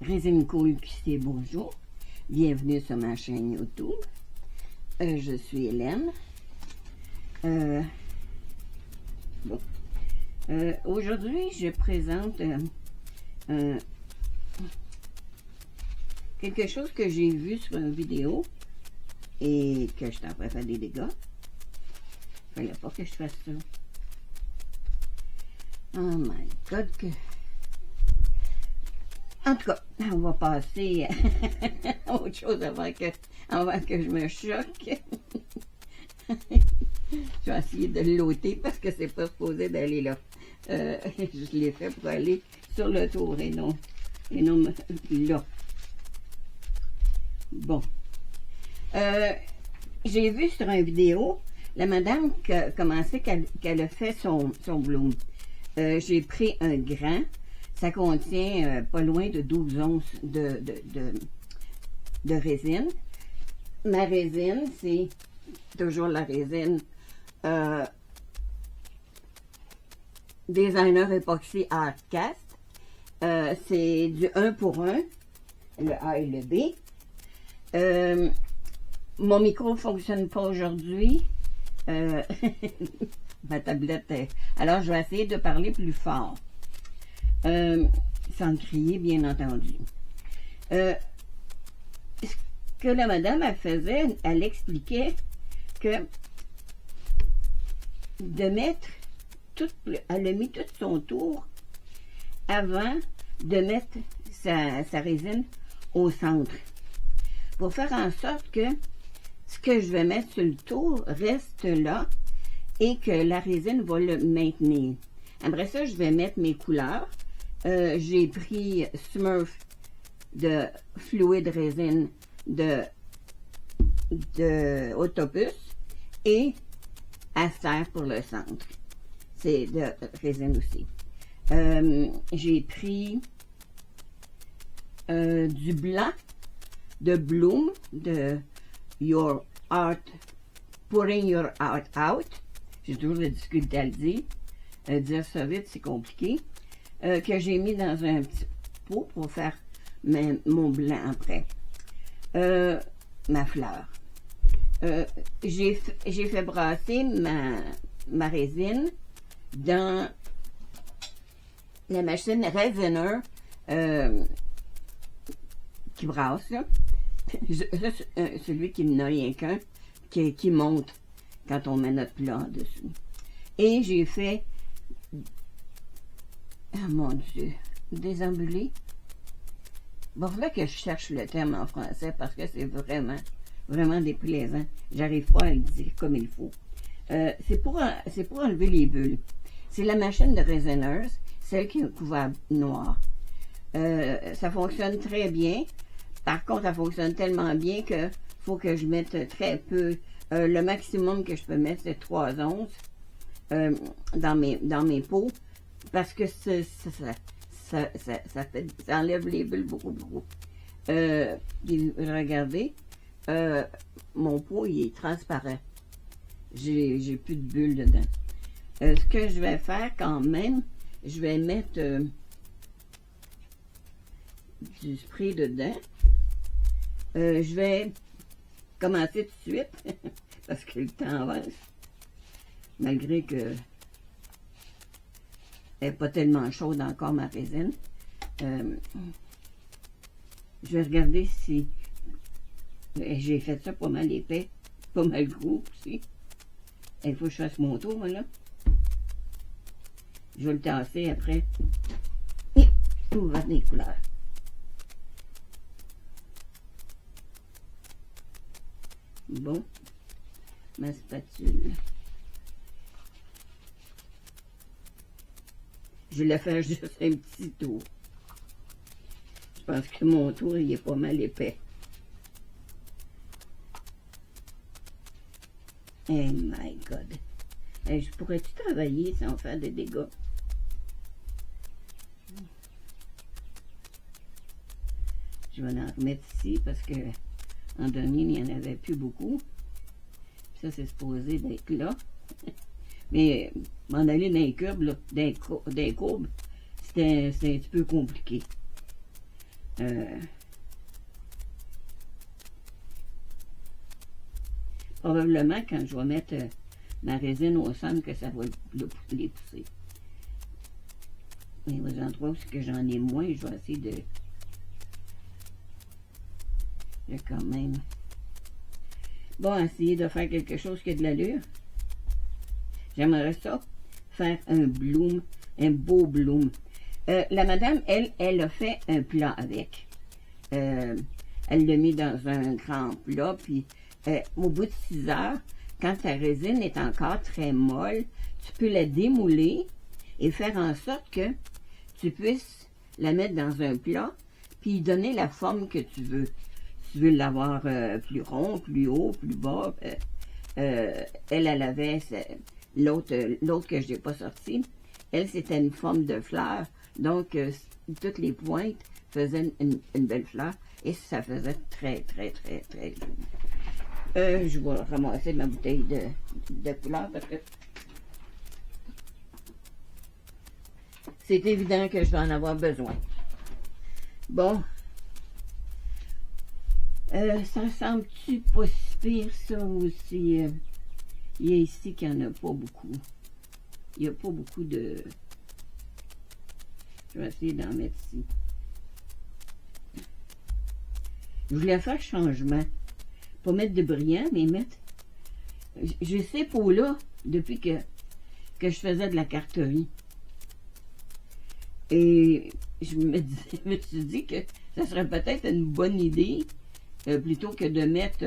Résine Cool QC, bonjour. Bienvenue sur ma chaîne YouTube. Je suis Hélène. Aujourd'hui, je présente quelque chose que j'ai vu sur une vidéo et que je suis en train de faire des dégâts. Il ne fallait pas que je fasse ça. Oh my God, que... En tout cas, on va passer à autre chose avant que je me choque. Je vais essayer de l'ôter parce que c'est pas supposé d'aller là. Je l'ai fait pour aller sur le tour et non là. Bon. J'ai vu sur une vidéo la madame commençait qu'elle a fait son bloom. J'ai pris un grand. Ça contient pas loin de 12 onces de résine. Ma résine, c'est toujours la résine Designer Epoxy Hardcast. C'est du 1 pour 1, le A et le B. Mon micro ne fonctionne pas aujourd'hui. Ma tablette est... Alors, je vais essayer de parler plus fort. Sans crier, bien entendu. Ce que la madame, elle faisait, elle expliquait que de mettre elle a mis tout son tour avant de mettre sa résine au centre. Pour faire en sorte que ce que je vais mettre sur le tour reste là et que la résine va le maintenir. Après ça, je vais mettre mes couleurs. J'ai pris Smurf de fluide résine de Autobus et Aster pour le centre. C'est de résine aussi. J'ai pris du blanc de Bloom de Your Art, Pouring Your Art Out. J'ai toujours la difficulté à le dire. Dire ça vite, c'est compliqué. Que j'ai mis dans un petit pot pour faire mon blanc après. Ma fleur. J'ai fait brasser ma résine dans la machine Resineur qui brasse. Là. Celui qui n'a rien qu'un, qui monte quand on met notre plat en dessous. Et j'ai fait... Oh mon Dieu, désembulé. Bon, là que je cherche le terme en français parce que c'est vraiment déplaisant. J'arrive pas à le dire comme il faut. C'est pour enlever les bulles. C'est la machine de résineuse, celle qui a un couvert noir. Ça fonctionne très bien. Par contre, elle fonctionne tellement bien que faut que je mette très peu. Le maximum que je peux mettre, c'est 3 onces dans mes pots. Parce que ça enlève les bulles beaucoup. Regardez, mon pot, il est transparent. J'ai plus de bulles dedans. Ce que je vais faire quand même, je vais mettre du spray dedans. Je vais commencer tout de suite, parce que le temps avance, malgré que elle n'est pas tellement chaude encore, ma résine. Je vais regarder si... J'ai fait ça pas mal épais, pas mal gros aussi. Il faut que je fasse mon tour, là. Je vais le tasser après. Et on va des couleurs. Bon, ma spatule. Je vais le faire juste un petit tour. Je pense que mon tour, il est pas mal épais. Oh my God. Je pourrais-tu travailler sans faire des dégâts? Je vais en remettre ici parce que en dernier, il n'y en avait plus beaucoup. Ça, c'est supposé d'être là. Mais m'en aller dans les courbes, là, dans les courbes, c'est un petit peu compliqué. Probablement, quand je vais mettre ma résine au centre, que ça va les pousser. Mais aux endroits où j'en ai moins, je vais essayer de quand même... Bon, essayer de faire quelque chose qui a de l'allure. J'aimerais ça, faire un bloom, un beau bloom. La madame, elle a fait un plat avec. Elle l'a mis dans un grand plat, puis au bout de 6 heures, quand ta résine est encore très molle, tu peux la démouler et faire en sorte que tu puisses la mettre dans un plat, puis donner la forme que tu veux. Si tu veux l'avoir plus rond, plus haut, plus bas, elle avait l'autre que je n'ai pas sorti. Elle, c'était une forme de fleur. Donc, toutes les pointes faisaient une belle fleur. Et ça faisait très, très, très, très joli. Je vais ramasser ma bouteille de couleur parce que c'est évident que je vais en avoir besoin. Bon. Ça semble-tu pas si pire, ça aussi? Il y a ici qu'il n'y en a pas beaucoup. Il n'y a pas beaucoup de... Je vais essayer d'en mettre ici. Je voulais faire changement. Pas mettre de brillant, mais mettre... J'ai ces pots-là depuis que je faisais de la carterie. Et je me suis dit que ça serait peut-être une bonne idée, plutôt que de mettre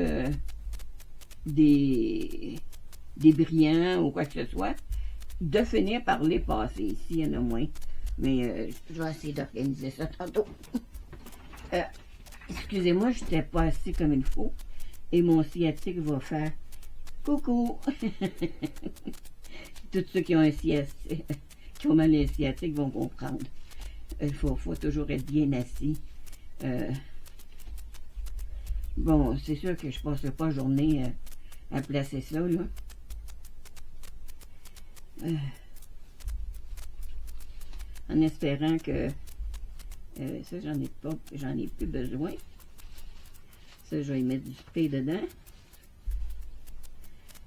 des brillants ou quoi que ce soit, de finir par les passer. Ici, il y en a moins. Mais je vais essayer d'organiser ça tantôt. Excusez-moi, je n'étais pas assis comme il faut. Et mon sciatique va faire coucou. Tous ceux qui ont un sciatique, qui ont mal à un sciatique vont comprendre. Il faut toujours être bien assis. Bon, c'est sûr que je ne passerai pas la journée à placer ça, là. En espérant que ça, j'en ai plus besoin. Ça, je vais y mettre du spray dedans.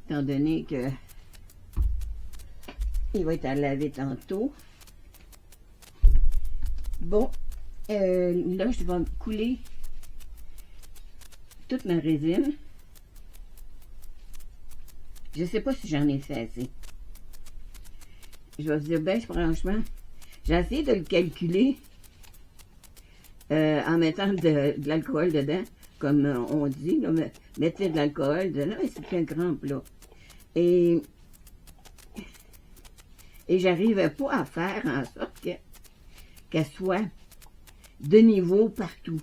Étant donné que il va être à laver tantôt. Bon, là, je vais couler toute ma résine. Je ne sais pas si j'en ai fait assez. Je vais vous dire, ben, franchement, j'ai essayé de le calculer en mettant de l'alcool dedans, comme on dit, là, mettez de l'alcool dedans, et c'est un grand plat. Et j'arrivais pas à faire en sorte qu'elle soit de niveau partout.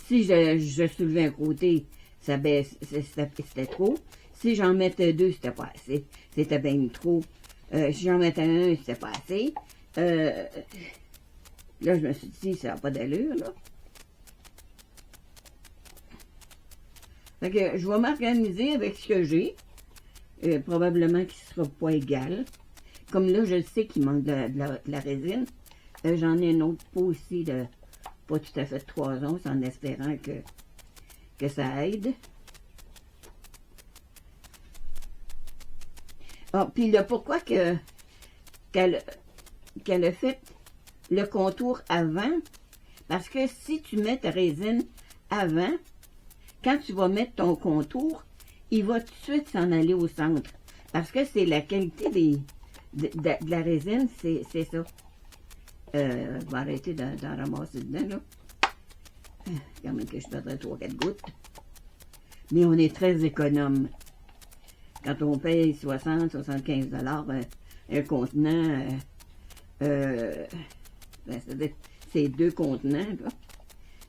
Si je soulevais un côté, ça baisse, c'était trop. Si j'en mettais 2, c'était pas assez. C'était bien trop. Si j'en mettais 1, c'était pas assez. Là, je me suis dit, ça n'a pas d'allure, là. Fait que je vais m'organiser avec ce que j'ai. Probablement qu'il ne sera pas égal. Comme là, je sais qu'il manque de la résine. J'en ai un autre pot aussi de pas tout à fait 3 onces en espérant que ça aide. Ah, puis là, pourquoi qu'elle a fait le contour avant? Parce que si tu mets ta résine avant, quand tu vas mettre ton contour, il va tout de suite s'en aller au centre. Parce que c'est la qualité de la résine, c'est ça. Je vais arrêter d'en ramasser dedans, là. Quand même que je perdrais 3-4 gouttes. Mais on est très économe. Quand on paye 60-75 $ un contenant, c'est 2 contenants,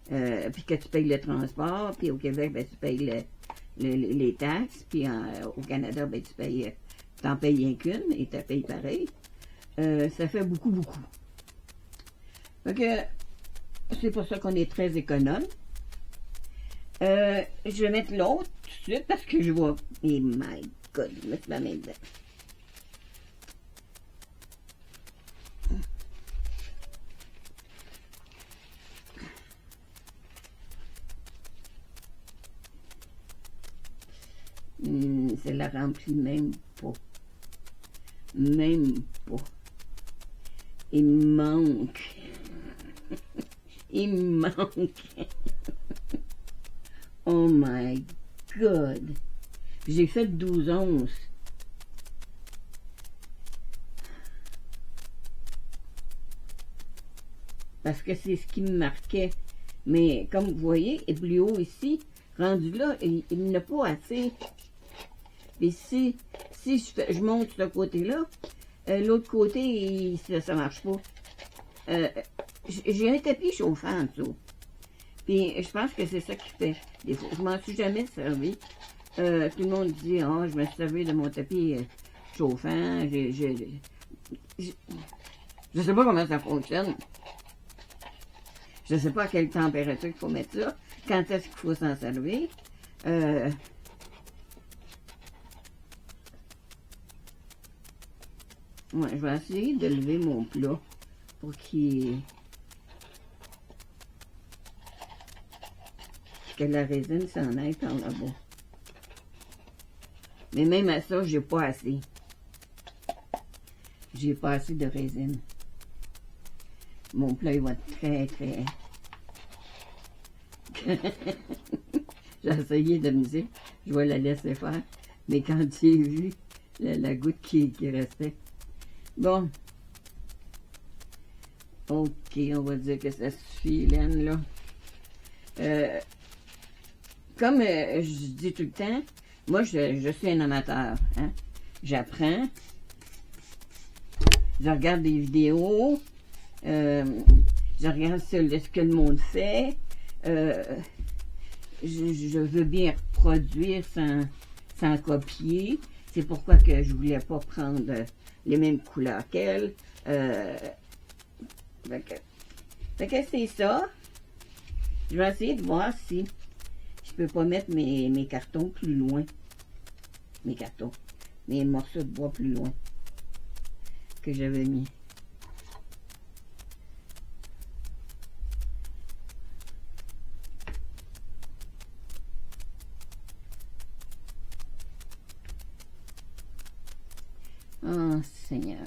là. Puis que tu payes le transport, puis au Québec, ben, tu payes les taxes, puis au Canada, ben, t'en payes rien qu'une, et tu payes pareil. Ça fait beaucoup, beaucoup. Fait que c'est pour ça qu'on est très économe. Je vais mettre l'autre tout de suite parce que je vois. Et my God, je vais mettre ma main dedans. Ça la remplit même pas. Même pas. Il manque. Il manque. Oh my God. J'ai fait 12 onces. Parce que c'est ce qui me marquait. Mais comme vous voyez, et plus haut ici, rendu là, il n'a pas assez. Et si je monte ce côté-là, l'autre côté, ça marche pas. J'ai un tapis chauffant en dessous. Puis je pense que c'est ça qui fait défaut. Je m'en suis jamais servi. Tout le monde dit, oh, je me suis servi de mon tapis chauffant. Je sais pas comment ça fonctionne. Je sais pas à quelle température il faut mettre ça. Quand est-ce qu'il faut s'en servir. Ouais, je vais essayer de lever mon plat pour que la résine s'en aille par là-bas. Mais même à ça, j'ai pas assez. J'ai pas assez de résine. Mon plat, il va être très, très... J'ai essayé de me dire, je vais la laisser faire. Mais quand j'ai vu la goutte qui restait... Bon. OK, on va dire que ça suffit, Hélène, là. Comme je dis tout le temps, moi, je suis un amateur. Hein? J'apprends. Je regarde des vidéos. Je regarde ce que le monde fait. Je veux bien reproduire sans copier. C'est pourquoi que je voulais pas prendre les mêmes couleurs qu'elle. Fait que c'est ça. Je vais essayer de voir si je peux pas mettre mes cartons plus loin. Mes morceaux de bois plus loin que j'avais mis. Oh, Seigneur.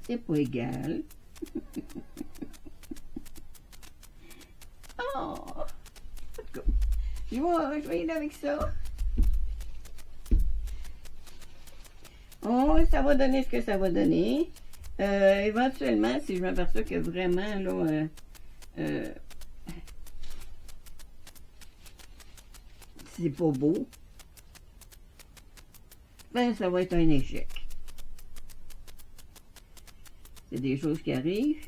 C'est pas égal. Oh! Je vais y aller avec ça. Oh, ça va donner ce que ça va donner. Éventuellement, si je m'aperçois que vraiment, là... c'est pas beau, ben ça va être un échec. C'est des choses qui arrivent.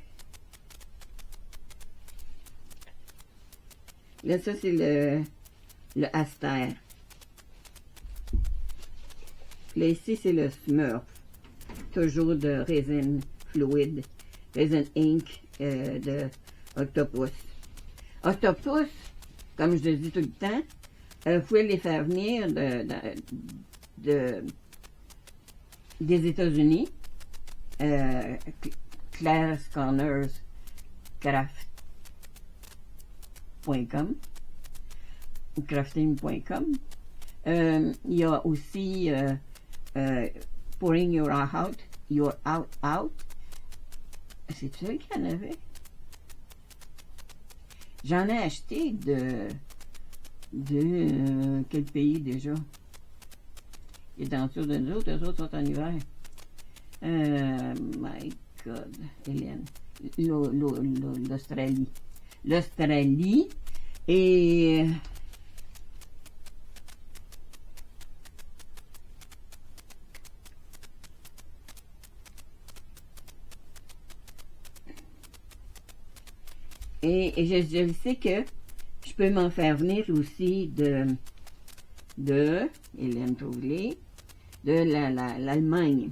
Là, ça, c'est le Aster. Là, ici, c'est le Smurf. Toujours de résine fluide. Résine ink de Octopus. Octopus, comme je le dis tout le temps, vous pouvez les faire venir des États-Unis. Claire Scanners Craft.com ou crafting.com. Il y a aussi Pouring Your Out. C'est celui qu'il y en avait. J'en ai acheté de quel pays déjà? Il est en dessous de nous autres, eux autres sont en hiver. My God, Hélène. L'Australie. L'Australie et... Et je sais que je peux m'en faire venir aussi de Hélène Trouvelé, de l'Allemagne.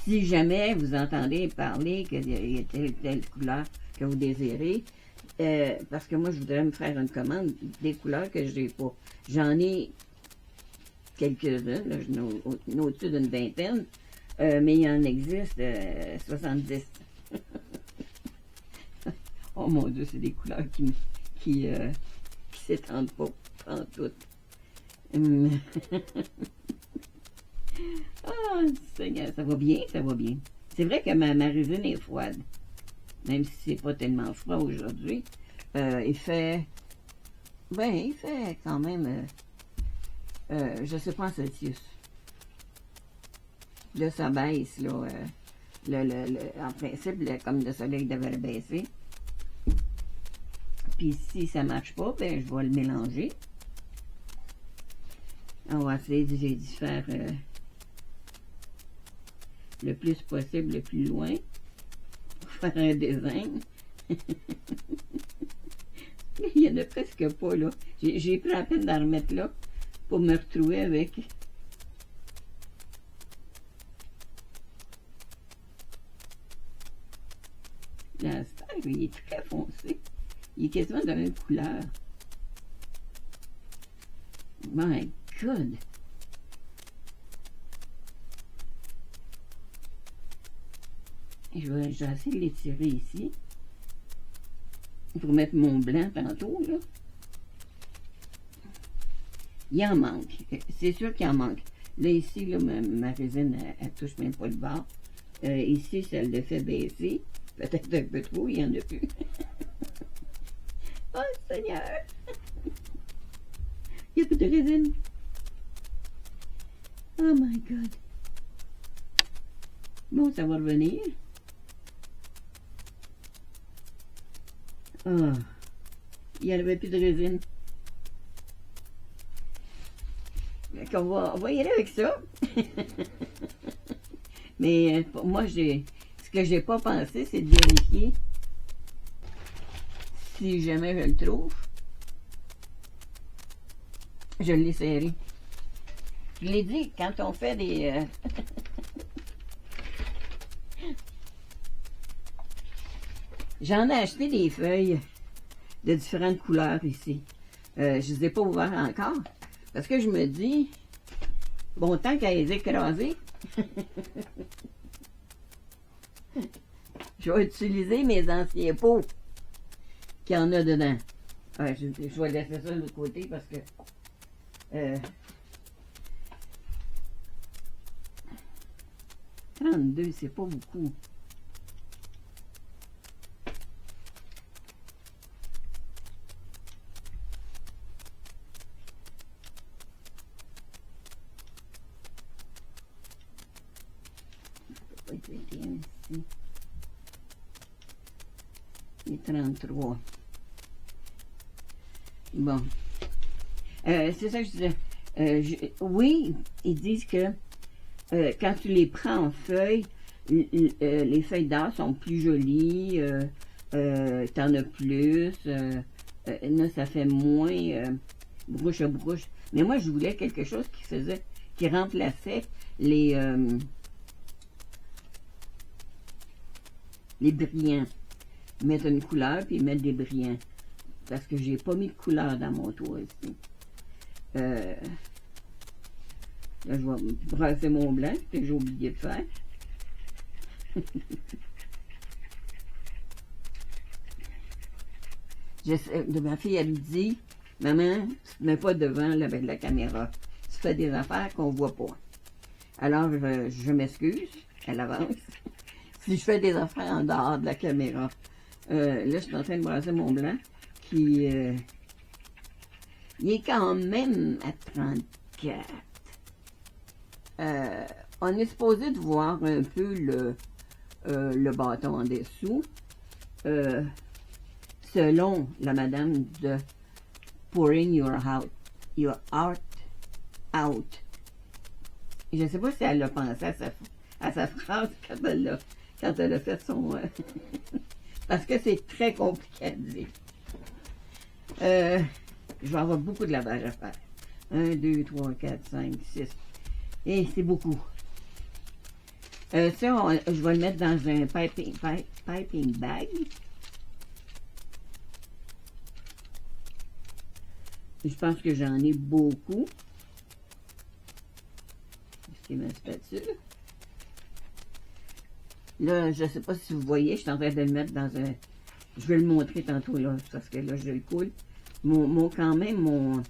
Si jamais vous entendez parler qu'il y a telle couleur que vous désirez, parce que moi je voudrais me faire une commande des couleurs que je n'ai pas. J'en ai quelques-unes, au-dessus d'une vingtaine. Mais il en existe 70. Oh mon Dieu, c'est des couleurs qui s'étendent pas en tout. Ah, Seigneur, ça va bien, ça va bien. C'est vrai que ma résine est froide. Même si c'est pas tellement froid aujourd'hui. Il fait quand même, je sais pas en Celsius. Là, ça baisse, là. En principe, comme le soleil devait le baisser. Puis si ça marche pas, ben je vais le mélanger. On va essayer de faire le plus possible, le plus loin, pour faire un design. Il y en a presque pas, là. J'ai pris la peine d'en remettre là pour me retrouver avec. La star, il est très foncé. Il est quasiment de la même couleur. My God! Je vais essayer de l'étirer ici. Pour mettre mon blanc tantôt, là. Il en manque. C'est sûr qu'il en manque. Là, ici, là, ma résine, elle touche même pas le bord. Ici, ça le fait baisser. Peut-être un peu trop, il n'y en a plus. Oh, Seigneur! Il n'y a plus de résine. Oh my God! Bon, ça va revenir. Ah, il n'y avait plus de résine. On va y aller avec ça. Mais moi, ce que j'ai pas pensé, c'est de vérifier si jamais je le trouve. Je l'ai serré. Je l'ai dit, quand on fait des... J'en ai acheté des feuilles de différentes couleurs ici. Je ne les ai pas ouvertes encore. Parce que je me dis, bon, tant qu'à les écraser, je vais utiliser mes anciens pots qu'il y en a dedans. Ouais, je vais laisser ça de l'autre côté parce que... 32, c'est pas beaucoup. Ici. Et 33. Bon. C'est ça que je disais. Oui, ils disent que quand tu les prends en feuilles, les feuilles d'or sont plus jolies, t'en as plus, là, ça fait moins brouche à brouche. Mais moi, je voulais quelque chose qui remplaçait les brillants. Mettre une couleur, puis mettre des brillants. Parce que j'ai pas mis de couleur dans mon toit ici. Là, je vais brasser mon blanc, que j'ai oublié de faire. Ma fille, elle lui dit, maman, tu ne mets pas devant avec la caméra. Tu fais des affaires qu'on voit pas. Alors, je m'excuse, elle avance. Si je fais des affaires en dehors de la caméra. Là, je suis en train de brasser mon blanc, qui il est quand même à 34. On est supposé de voir un peu le bâton en dessous. Selon la madame de Pouring Your Heart Out. Je ne sais pas si elle a pensé à sa phrase quand elle a fait son... parce que c'est très compliqué à dire. Je vais avoir beaucoup de lavage à faire. 1, 2, 3, 4, 5, 6. Et c'est beaucoup. Ça, je vais le mettre dans un piping bag. Je pense que j'en ai beaucoup. C'est ma spatule. Là, je ne sais pas si vous voyez, je suis en train de le mettre dans un... Je vais le montrer tantôt, là, parce que là, je le coule. Quand même, mon...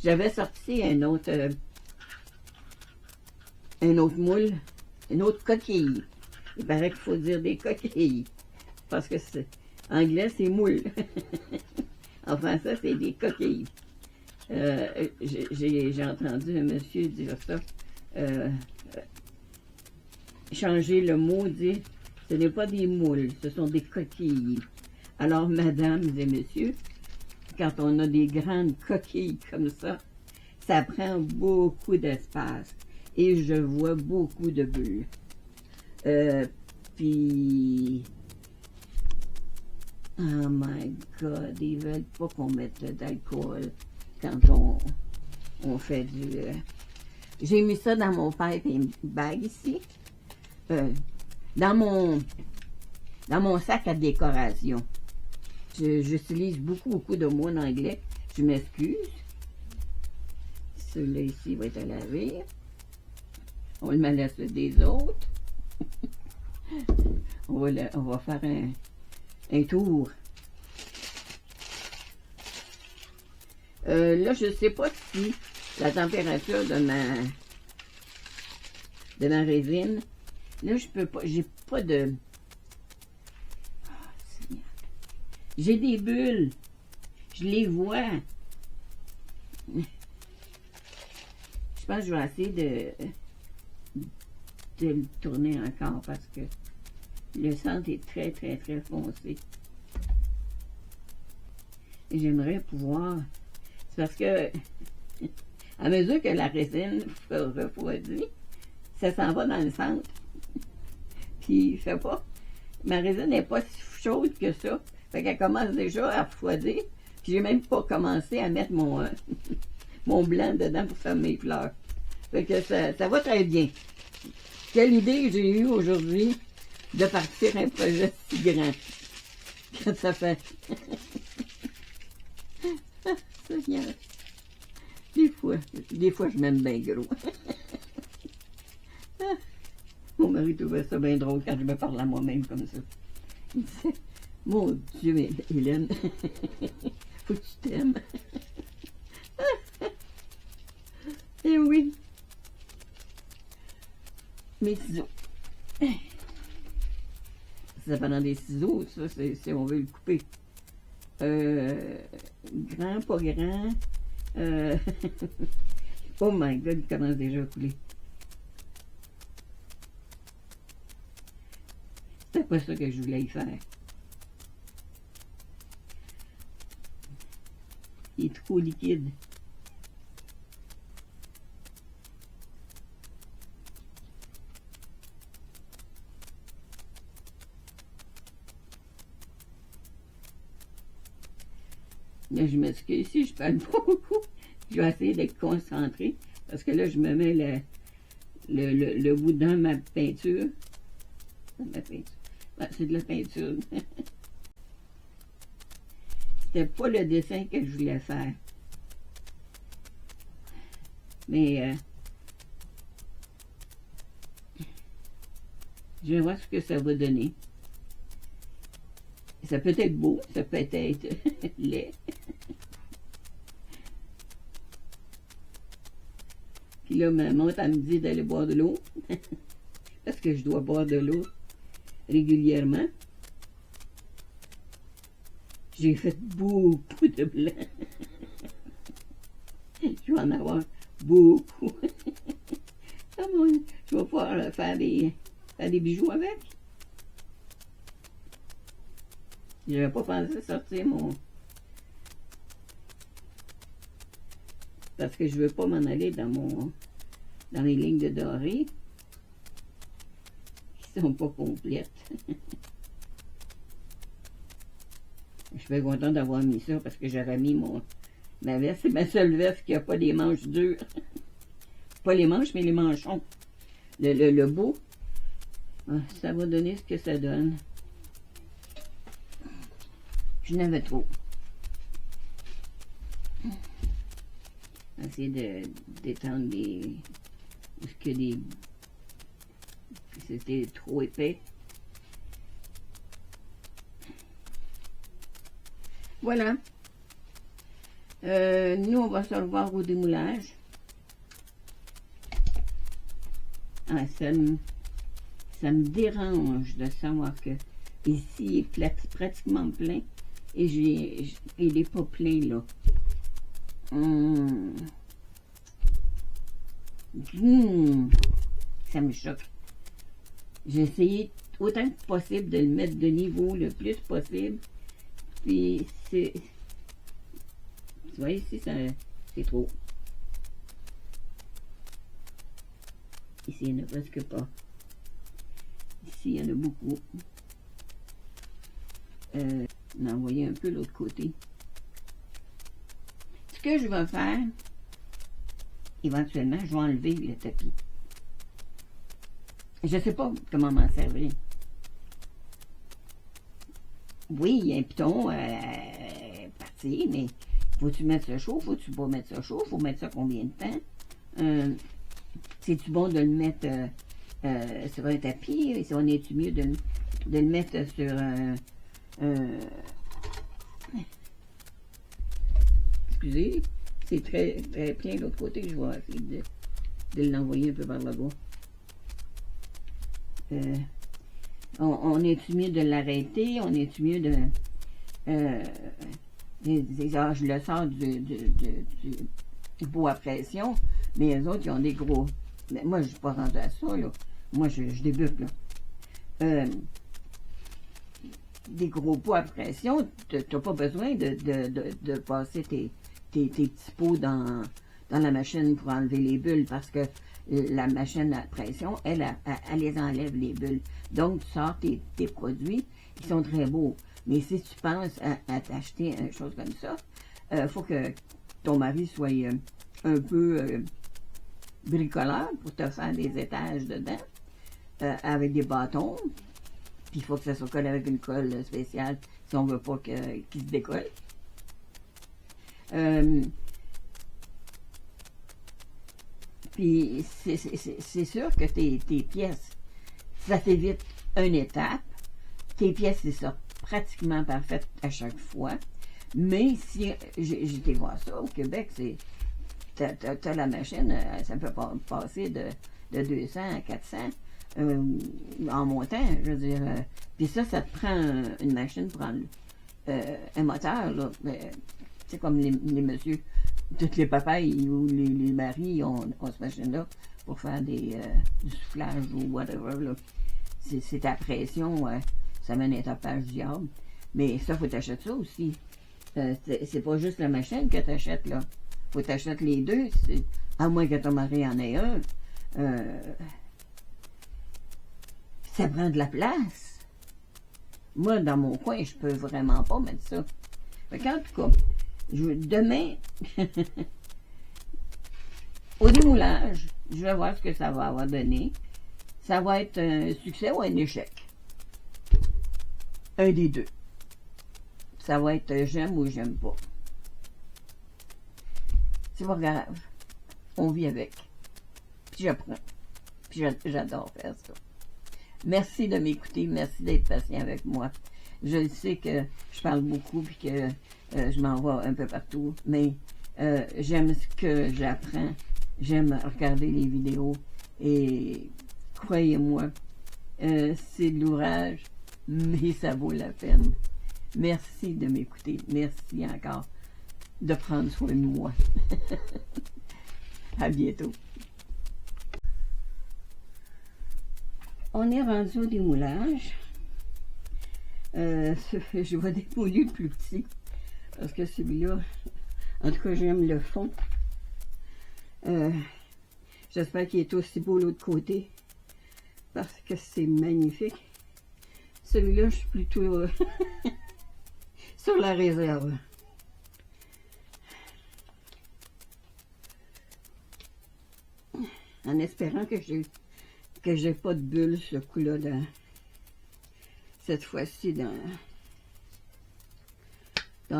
J'avais sorti un autre moule, une autre coquille. Il paraît qu'il faut dire des coquilles, parce que en anglais, c'est moule. En français, c'est des coquilles. J'ai entendu un monsieur dire ça. Changer le mot, dire ce n'est pas des moules, ce sont des coquilles. Alors, mesdames et messieurs, quand on a des grandes coquilles comme ça prend beaucoup d'espace. Et je vois beaucoup de bulles. Puis... Oh my God, ils veulent pas qu'on mette d'alcool quand on fait du... J'ai mis ça dans mon piping bag ici. Dans mon sac à décoration. J'utilise beaucoup de mots en anglais. Je m'excuse. Celui-là ici va être à laver. On le laisse des autres. on va faire un tour. Là, je ne sais pas si la température de ma résine, là, je peux pas, j'ai pas de... Oh, j'ai des bulles. Je les vois. Je pense que je vais essayer de le tourner encore parce que le centre est très foncé. Et j'aimerais pouvoir... C'est parce que, à mesure que la résine refroidit, ça s'en va dans le centre. Puis, je sais pas, ma résine n'est pas si chaude que ça. Fait qu'elle commence déjà à refroidir. Puis, j'ai même pas commencé à mettre mon blanc dedans pour faire mes fleurs. Fait que ça va très bien. Quelle idée j'ai eue aujourd'hui de partir un projet si grand. Que ça fait. Seigneur. Des fois, je m'aime bien gros. Mon mari trouvait ça bien drôle quand je me parle à moi-même comme ça. Il disait, mon Dieu, Hélène, faut que tu t'aimes. Eh oui. Mes ciseaux. Ça prend des ciseaux, ça, si on veut le couper. Grand, pas grand. Oh my God, il commence déjà à couler. C'était pas ça que je voulais y faire. Il est trop liquide. Là, je m'excuse si je parle pas beaucoup. Je vais essayer d'être concentrée parce que là, je me mets le bout dans ma peinture. Ouais, c'est de la peinture. C'était pas le dessin que je voulais faire. Mais je vais voir ce que ça va donner. Ça peut être beau, ça peut être laid. Puis là, ma montre, elle me dit d'aller boire de l'eau. Parce que je dois boire de l'eau régulièrement. J'ai fait beaucoup de blanc. Je vais en avoir beaucoup. Je vais pouvoir faire des bijoux avec. Je n'avais pas pensé sortir parce que je ne veux pas m'en aller dans les lignes de doré qui sont pas complètes. Je suis bien contente d'avoir mis ça parce que j'aurais mis ma veste. C'est ma seule veste qui n'a pas des manches dures. Pas les manches, mais les manchons. Le beau. Ah, ça va donner ce que ça donne. Je n'avais trop. Essayer de d'étendre Parce que c'était trop épais. Voilà. Nous, on va se revoir au démoulage. Ah, ça me dérange de savoir que ici, il est pratiquement plein. Et il n'est pas plein, là. Ça me choque. J'ai essayé autant que possible de le mettre de niveau le plus possible. Puis c'est... Tu vois, ici, c'est trop. Ici, il n'y en a presque pas. Ici, il y en a beaucoup. On a envoyé un peu l'autre côté. Ce que je vais faire, éventuellement, je vais enlever le tapis. Je ne sais pas comment m'en servir. Oui, il y a un piton parti, mais faut-tu mettre ça chaud, faut-tu pas mettre ça chaud, faut mettre ça combien de temps? C'est-tu bon de le mettre sur un tapis? Si on est-tu mieux de le mettre sur excusez, c'est très, très plein de l'autre côté. Je vais essayer de l'envoyer un peu vers le bas. On est-tu mieux de l'arrêter? On est-tu mieux de... je le sors du pot à pression, mais les autres, ils ont des gros... Mais moi, je ne suis pas rendu à ça, là. Moi, je débute, là. Des gros pots à pression, tu n'as pas besoin de passer tes petits pots dans la machine pour enlever les bulles, parce que la machine à pression, elle les enlève, les bulles. Donc, tu sors tes produits, qui sont très beaux. Mais si tu penses à t'acheter une chose comme ça, il faut que ton mari soit un peu bricoleur pour te faire des étages dedans, avec des bâtons. Puis il faut que ça soit collé avec une colle spéciale si on ne veut pas qu'il se décolle. Puis c'est sûr que tes pièces, ça t'évite une étape. Tes pièces, ils sortent pratiquement parfaites à chaque fois. Mais si j'étais voir ça au Québec, t'as la machine, ça peut passer de 200 à 400 en montant, je veux dire. Puis ça te prend une machine pour enlever un moteur, là. C'est comme les messieurs, tous les papas ou les maris ont cette machine-là pour faire du soufflage ou whatever, là. C'est ta pression, ça mène un tapage du diable. Mais ça, faut t'acheter ça aussi. C'est pas juste la machine que t'achètes, là. Faut t'acheter les deux, à moins que ton mari en ait un. Ça prend de la place. Moi, dans mon coin, je peux vraiment pas mettre ça. Fait qu'en tout cas, demain, au démoulage, je vais voir ce que ça va avoir donné. Ça va être un succès ou un échec. Un des deux. Ça va être j'aime ou j'aime pas. C'est pas grave. On vit avec. Puis j'apprends. Puis j'adore faire ça. Merci de m'écouter. Merci d'être patient avec moi. Je sais que je parle beaucoup puis que je m'envoie un peu partout. Mais j'aime ce que j'apprends. J'aime regarder les vidéos. Et croyez-moi, c'est de l'ouvrage, mais ça vaut la peine. Merci de m'écouter. Merci encore de prendre soin de moi. À bientôt. On est rendu au démoulage. Je vais dépouiller le plus petit. Parce que celui-là, en tout cas, j'aime le fond. J'espère qu'il est aussi beau l'autre côté. Parce que c'est magnifique. Celui-là, je suis plutôt sur la réserve. En espérant que j'ai pas de bulles ce coup-là cette fois-ci dans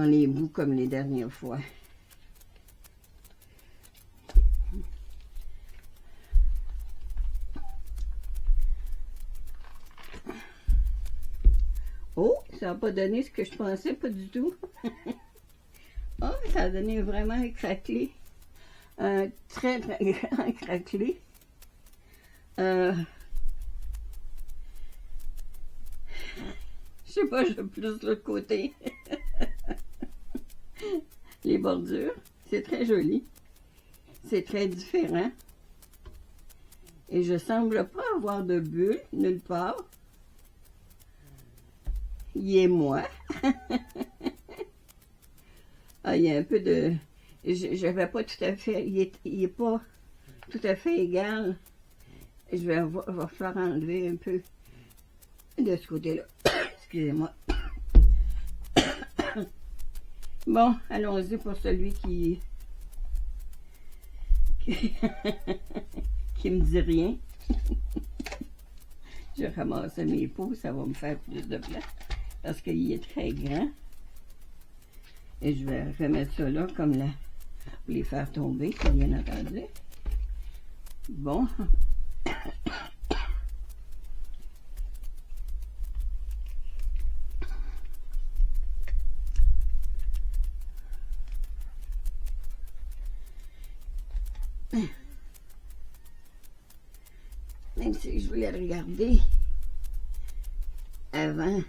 les bouts comme les dernières fois. ça n'a pas donné ce que je pensais, pas du tout. Oh, ça a donné vraiment un craquelé. Un très, très grand craquelé. Je sais pas, je veux plus de l'autre côté. Les bordures, c'est très joli. C'est très différent. Et je semble pas avoir de bulle nulle part. Il est moi. Ah, il y a un peu de... Je vais pas tout à fait... Il est pas tout à fait égal. Je vais va falloir enlever un peu de ce côté-là. Excusez-moi. Bon, allons-y pour celui qui me dit rien. Je ramasse mes pots, ça va me faire plus de place parce qu'il est très grand. Et je vais remettre ça là comme là pour les faire tomber, bien entendu. Bon. Même si je voulais regarder avant.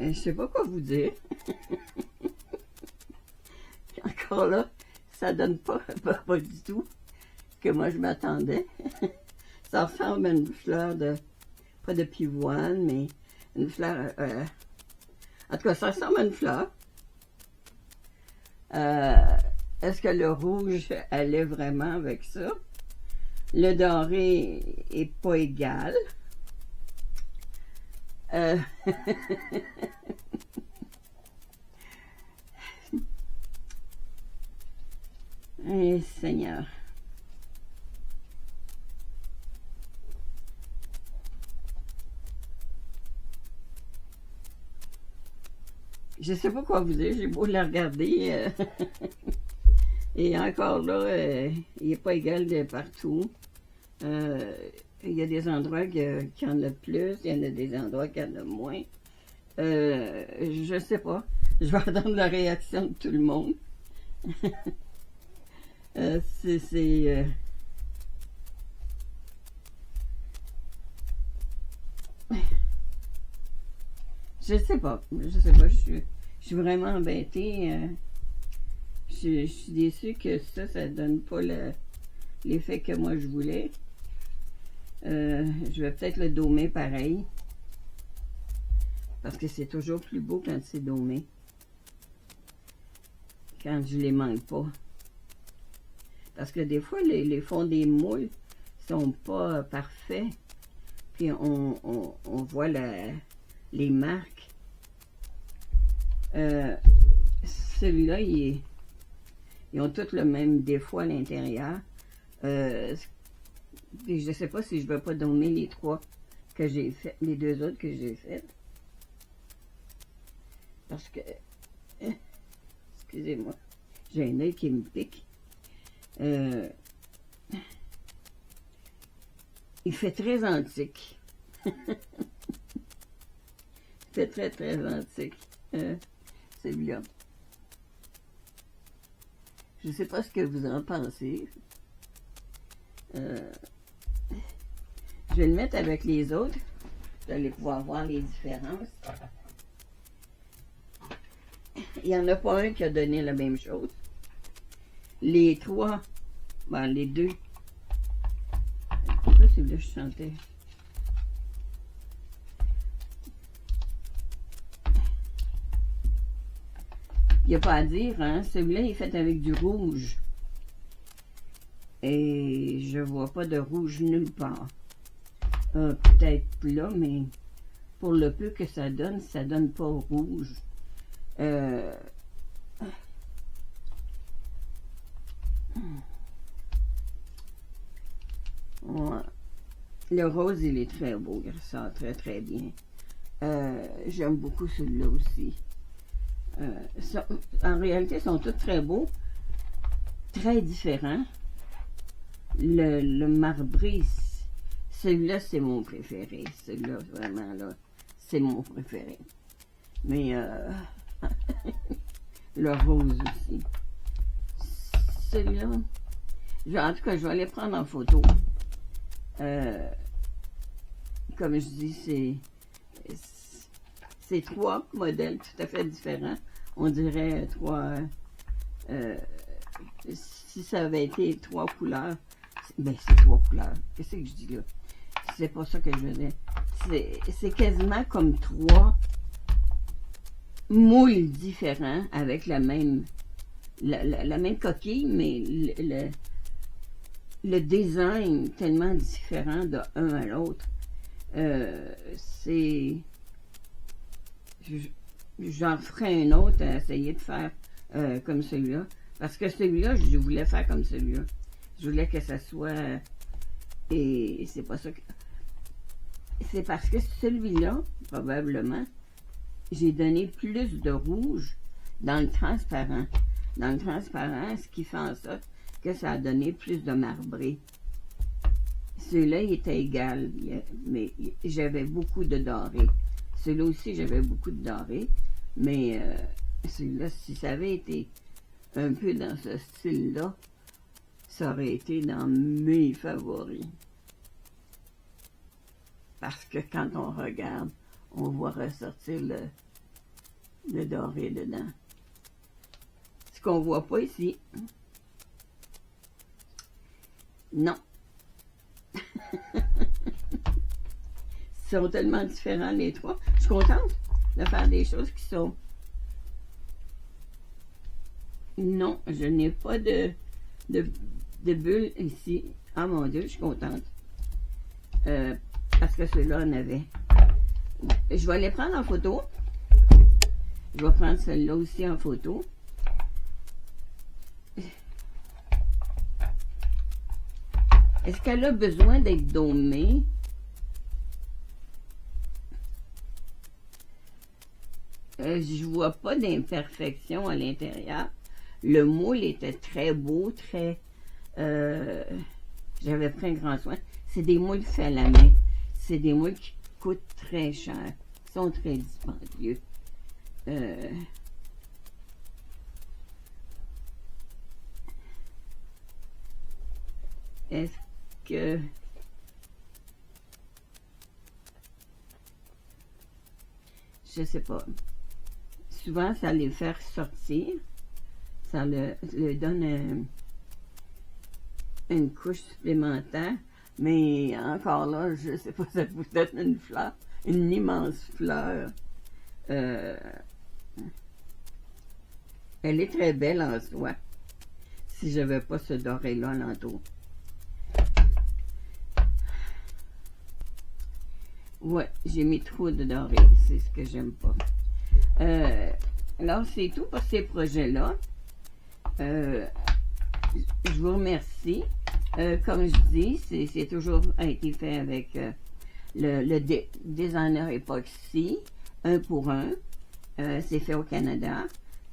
Je sais pas quoi vous dire. Encore là, ça donne pas du tout ce que moi je m'attendais. Ça ressemble à une fleur de, pas de pivoine, mais une fleur, en tout cas, ça ressemble à une fleur. Est-ce que le rouge allait vraiment avec ça? Le doré est pas égal. Eh, Seigneur. Je sais pas quoi vous dire, j'ai beau la regarder. Et encore là, il n'est pas égal de partout. Il y a des endroits qui en a plus, il y en a des endroits qui en a moins. Je sais pas. Je vais attendre la réaction de tout le monde. Je sais pas. Je suis vraiment embêtée. Je suis déçue que ça donne pas l'effet que moi je voulais. Je vais peut-être le domer pareil. Parce que c'est toujours plus beau quand c'est domé. Quand je les manque pas. Parce que des fois, les fonds des moules sont pas parfaits. Puis on voit les marques. Celui-là, ils ont tous le même défaut à l'intérieur. Je ne sais pas si je ne vais pas donner les trois que j'ai fait, les deux autres que j'ai fait. Parce que, excusez-moi, j'ai un œil qui me pique. Il fait très antique. Il fait très, très antique. Celui-là. Je ne sais pas ce que vous en pensez. Je vais le mettre avec les autres. Vous allez pouvoir voir les différences. Il n'y en a pas un qui a donné la même chose. Les trois, ben les deux. Pourquoi celui-là je sentais? Il n'y a pas à dire, hein. Celui-là est fait avec du rouge. Et je vois pas de rouge nulle part. Peut-être là, mais pour le peu que ça donne pas rouge. Ouais. Le rose, il est très beau, il ressort très très bien. J'aime beaucoup celui-là aussi. En réalité, ils sont tous très beaux, très différents. Le marbré, celui-là, c'est mon préféré. Celui-là, vraiment, là, c'est mon préféré. Mais le rose aussi. Celui-là, en tout cas, je vais les prendre en photo. Comme je dis, c'est trois modèles tout à fait différents. On dirait si ça avait été trois couleurs, ben c'est trois couleurs. Qu'est-ce que je dis là? C'est pas ça que je veux dire. C'est quasiment comme trois moules différents avec la même coquille, mais le design tellement différent de un à l'autre. J'en ferai un autre à essayer de faire comme celui-là. Parce que celui-là, je voulais faire comme celui-là. Je voulais que ça soit... Et c'est pas ça que... C'est parce que celui-là, probablement, j'ai donné plus de rouge dans le transparent. Dans le transparent, ce qui fait en sorte que ça a donné plus de marbré. Celui-là, il était égal, mais j'avais beaucoup de doré. Celui-là aussi, j'avais beaucoup de doré, mais celui-là, si ça avait été un peu dans ce style-là, ça aurait été dans mes favoris. Parce que quand on regarde, on voit ressortir le doré dedans. Ce qu'on voit pas ici. Non. Ils sont tellement différents les trois. Je suis contente de faire des choses qui sont... Non, je n'ai pas de bulles ici. Ah mon Dieu, je suis contente. Parce que ceux-là en avait. Je vais les prendre en photo. Je vais prendre celle-là aussi en photo. Est-ce qu'elle a besoin d'être domée? Je vois pas d'imperfection à l'intérieur. Le moule était très beau, très... j'avais pris un grand soin. C'est des moules faits à la main. C'est des moules qui coûtent très cher. Ils sont très dispendieux. Est-ce que... Je sais pas. Souvent, ça les fait sortir. Ça le donne une couche supplémentaire. Mais encore là, je sais pas, ça vous donne une fleur. Une immense fleur. Elle est très belle en soi. Si j'avais pas ce doré-là alentour. Ouais, j'ai mis trop de doré. C'est ce que j'aime pas. Alors, c'est tout pour ces projets-là. Je vous remercie. Comme je dis, c'est toujours été fait avec le designer époxy, 1 pour 1. C'est fait au Canada.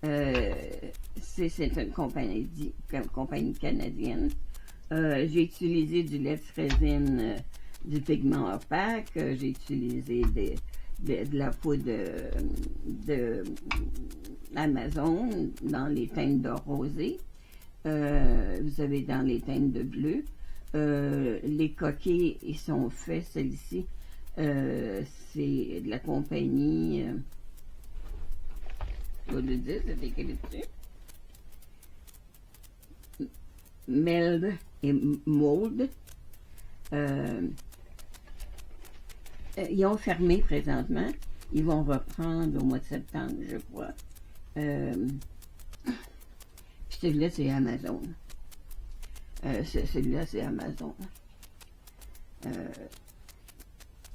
C'est une compagnie canadienne. J'ai utilisé du lait de résine, du pigment opaque. J'ai utilisé de la poudre de Amazon dans les teintes de rosé. Vous avez dans les teintes de bleu. Les coquilles, ils sont faits, celle-ci. C'est de la compagnie... je vais le dire, c'est écrit dessus. Meld et Mold. Ils ont fermé présentement. Ils vont reprendre au mois de septembre, je crois. Puis celui-là, c'est Amazon. Celui-là, c'est Amazon.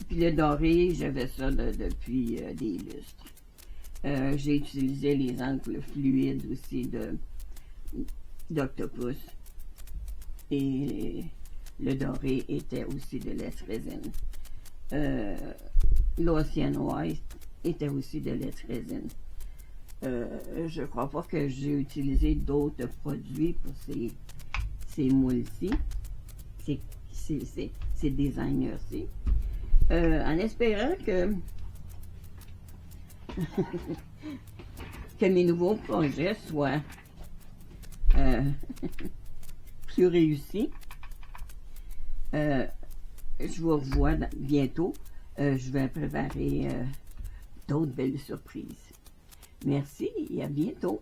Puis le doré, j'avais ça depuis des lustres. J'ai utilisé les encres fluides aussi d'Octopus. Et Le doré était aussi de l'estrésine. L'Océan Noir était aussi de l'estrésine. Je crois pas que j'ai utilisé d'autres produits pour ces moules-ci, ces designers-ci. En espérant que que mes nouveaux projets soient plus réussis. Je vous revois bientôt. Je vais préparer d'autres belles surprises. Merci et à bientôt.